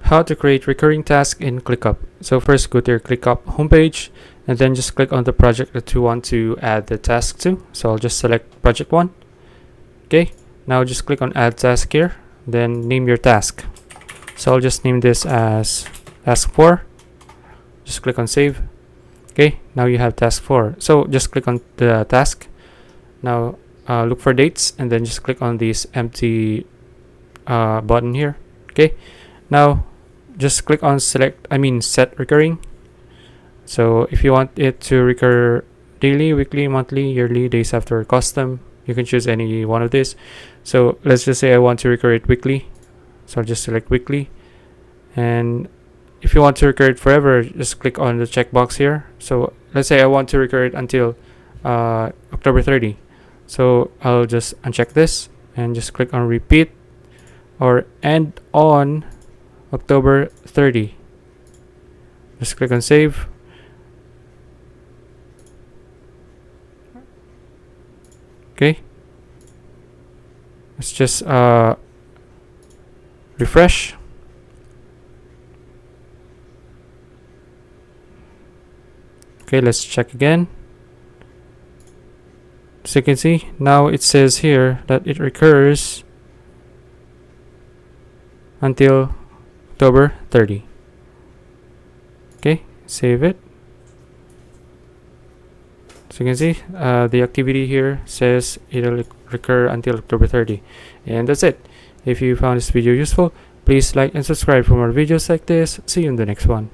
how to create recurring tasks in ClickUp. So first go to your ClickUp homepage and then just click on the project that you want to add the task to. So I'll just select project 1. Okay, now just click on add task here, then name your task. So I'll just name this as task 4. Just click on save. Okay, now you have task 4. So just click on the task. Now look for dates and then just click on this empty button here. Okay, now just click on set recurring. So if you want it to recur daily, weekly, monthly, yearly, days after, custom, you can choose any one of these. So let's just say I want to recur it weekly, so I'll just select weekly. And if you want to recur it forever, just click on the checkbox here. So let's say I want to recur it until October 30. So I'll just uncheck this and just click on repeat or end on October 30. Just click on save. Okay, let's just refresh. Okay, let's check again. So you can see now it says here that it recurs until October 30. Okay, save it. So you can see the activity here says it'll recur until October 30. And that's it. If you found this video useful, please like and subscribe for more videos like this. See you in the next one.